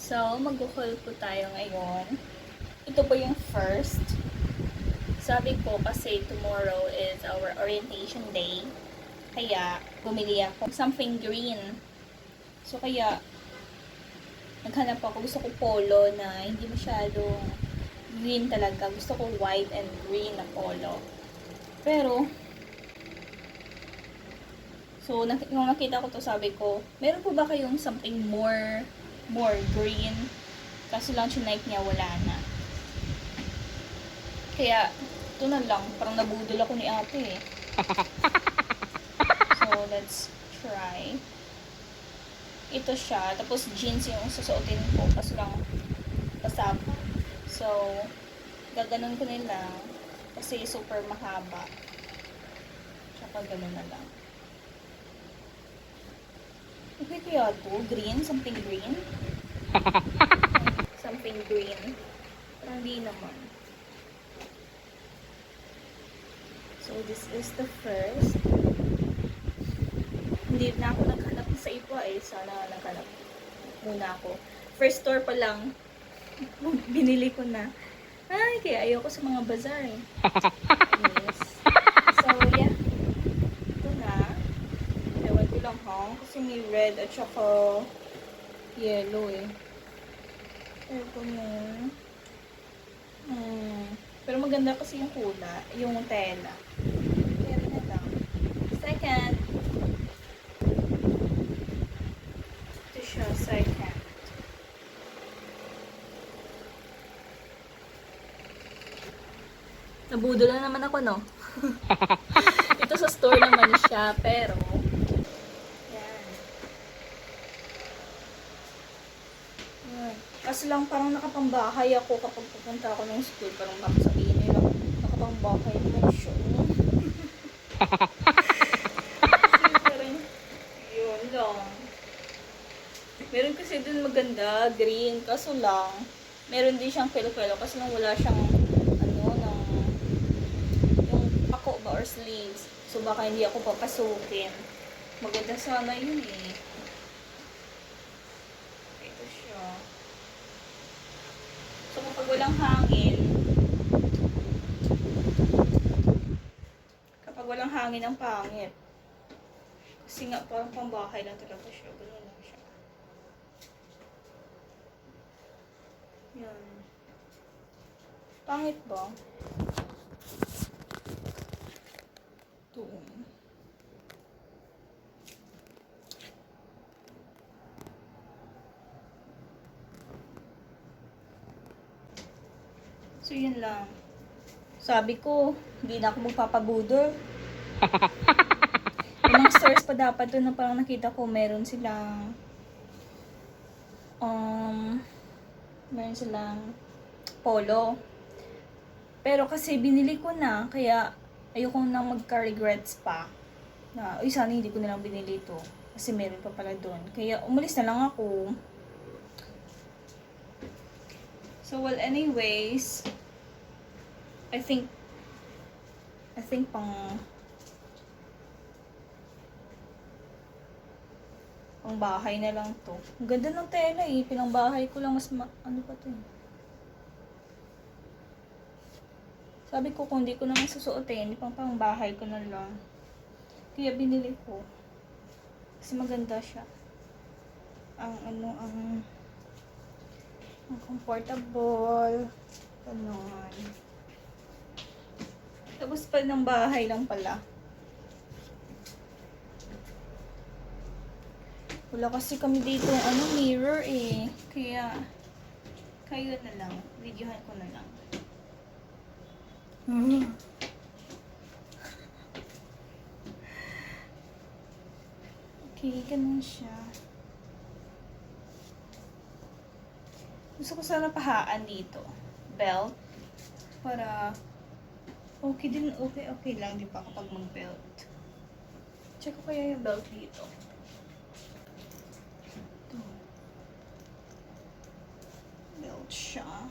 So, mag-haul po tayo ngayon. Ito po yung first. Sabi ko kasi tomorrow is our orientation day. Kaya, bumili ako something green. So, kaya, naghanap ako. Gusto ko polo na hindi masyadong green talaga. Gusto ko white and green na polo. Pero, so, nung nakita ko to, sabi ko, meron po ba kayong something more green? Kaso lang tonight niya, wala na. Kaya, ito na lang. Parang nabudol ako ni ate eh. So, let's try. Ito siya. Tapos, jeans yung susuotin ko. Kaso lang, pasaba. So, gaganon ko nila. Kasi super mahaba. Tsaka ganon na lang. Okay kaya to? Green? Something green? Something green. Parang di naman. So, this is the first. Hindi na ako naghanap sa iba eh. Sana naghanap muna ako. First store pa lang, binili ko na. Ay, kaya ayoko sa mga bazaar eh. Yes. So, yeah. Ito na. Ewan ko lang ha. Kasi may red at saka yellow eh. Ewan ko mo. Pero maganda kasi yung kulay, yung tela. Kaya na lang. Second. Ito siya, second. Nabudol na naman ako, no? Ito sa store naman siya, pero yan. Yan. Kasi lang parang nakapambahay ako kapag pupunta ako ng school. Parang baka sabihin nila, nakapambahay naman siya. Kasi parang, yun lang. Meron kasi dun maganda, green. Kaso lang, meron din siyang pelo-pelo. Kasi lang wala siyang, yung ako ba or sleeves. So baka hindi ako papasukin. Maganda sana yun eh. Ito siya. So kapag walang hangin ang pangit. Kasi nga parang pambahay lang talaga siya. Ganun lang siya. Yan. Pangit ba? Ito. So, yun lang. Sabi ko, hindi na ako magpapabudol. Yung mga stores pa dapat doon na parang nakita ko, meron silang polo. Pero kasi binili ko na, kaya ayoko nang magka-regrets pa. Na, uy, sana hindi ko na lang binili ito. Kasi meron pa pala doon. Kaya umalis na lang ako. So, well, anyways, I think pang bahay na lang to. Ang ganda ng tela eh. Pinangbahay ko lang mas ano pa to eh. Sabi ko kung hindi ko naman susuotin, pang bahay ko na lang. Kaya binili ko. Kasi maganda siya. Ang comfortable. Ganon. Tapos pa ng bahay lang pala. Wala kasi kami dito mirror eh. Kaya kayo na lang. Videohan ko na lang. Okay, ganun siya. Gusto ko sana pahaan dito. Belt. Para okay din. Okay lang. Di ba kapag mag-belt. Check ko kaya yung belt dito. Ito. Belt siya.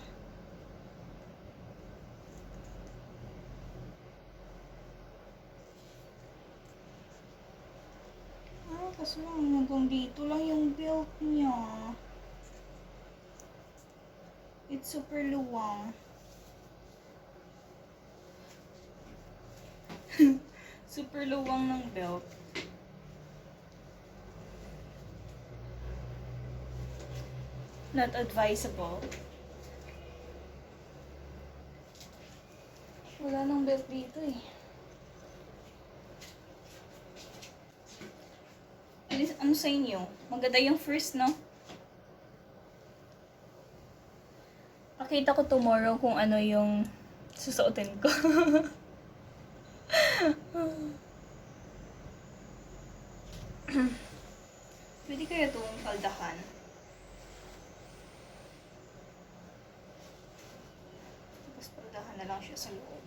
Kaso lang hanggang dito lang yung belt niya. Super luwang. Super luwang ng belt. Not advisable. Wala nang belt dito eh. Ano sa inyo? Maganda yung first, no? Pakita ko tomorrow kung ano yung susuotin ko. Pwede kaya itong faldahan? Tapos faldahan na lang siya sa loob.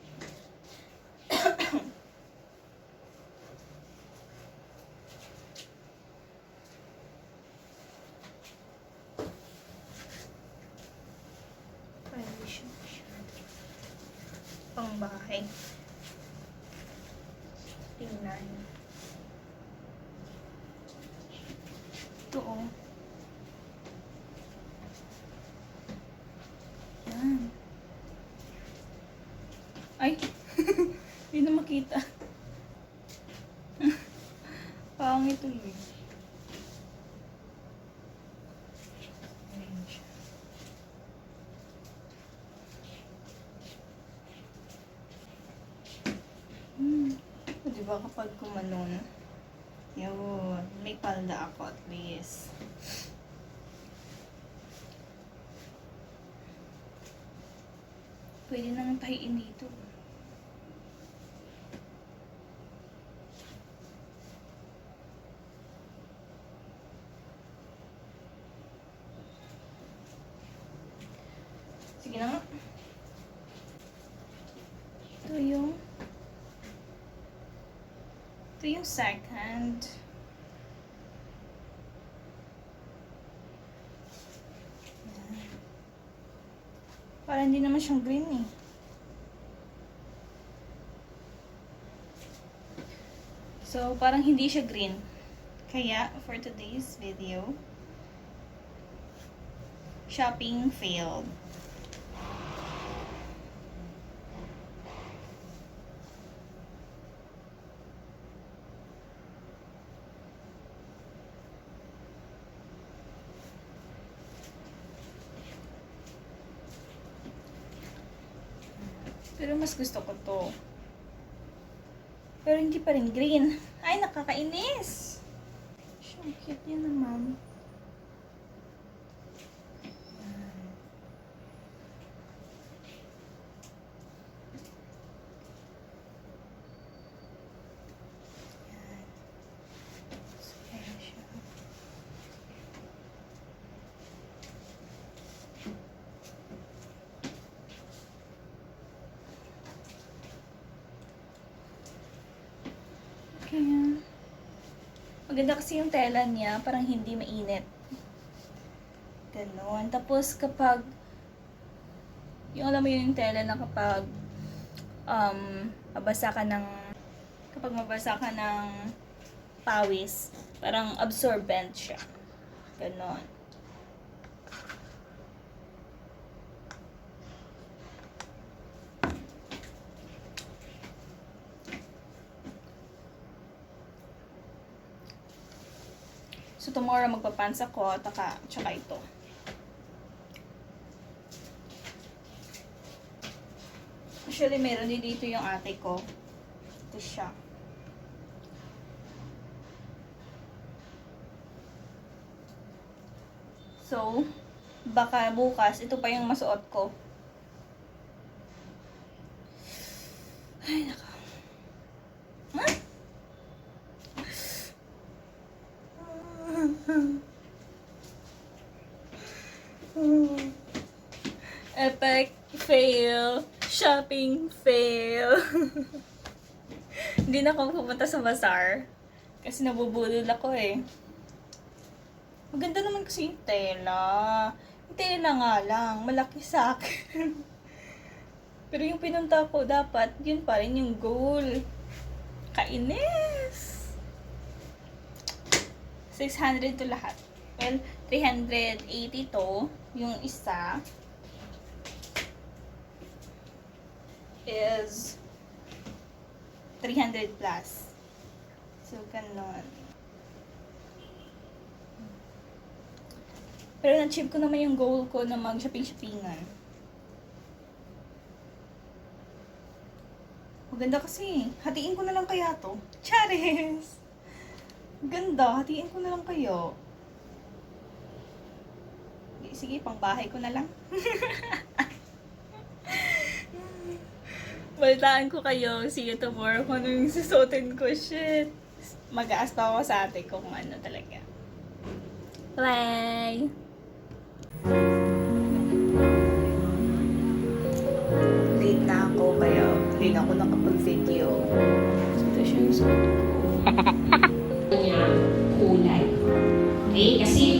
Pang bahay. Tingnan. Ito oh. Yan. Ay! Hindi na makita. Pangit ulit. Ayan siya. Diba kapag kumanon, yun, may palda ako at least. Pwede nang tahiin dito. Sige na nga. Ito yung second. Parang hindi naman siyang green eh. So, parang hindi siya green. Kaya, for today's video, shopping failed. Pero mas gusto ko to. Pero hindi pa rin green. Ay, nakakainis! Ang cute niya naman. Kaya, maganda kasi yung tela niya, parang hindi mainit. Ganon. Tapos kapag, yung alam mo yung tela na kapag, mabasa ka ng pawis, parang absorbent siya. Ganon. So, tomorrow magpapants ako, tsaka ito. Actually, meron din dito yung ate ko. Ito siya. So, baka bukas, ito pa yung masuot ko. Ay, naka. Huh? Epic fail. Shopping fail. Hindi na ako pupunta sa bazaar. Kasi nabubulol ako eh. Maganda naman kasi yung tela. Yung tela nga lang. Malaki sa akin. Pero yung pinunta ko dapat, yun pa rin yung goal. Kainis! 600 to lahat. Well, 380 to. Yung isa. is 300 plus. So, ganon. Pero na-achieve ko naman yung goal ko na mag-shopping-shoppingan. Maganda kasi. Hatiin ko na lang kaya to. Charis! Ganda. Hatiin ko na lang kayo. Sige, pang bahay ko na lang. Balitaan ko kayo. See you tomorrow kung ano yung susuotin ko. Shit. Mag-aas pa ako sa ate ko kung ano talaga. Bye! Late na ako kaya hindi na ako nakapag-video. Ito siya yung suot ko. Niya kulay. Okay? Kasi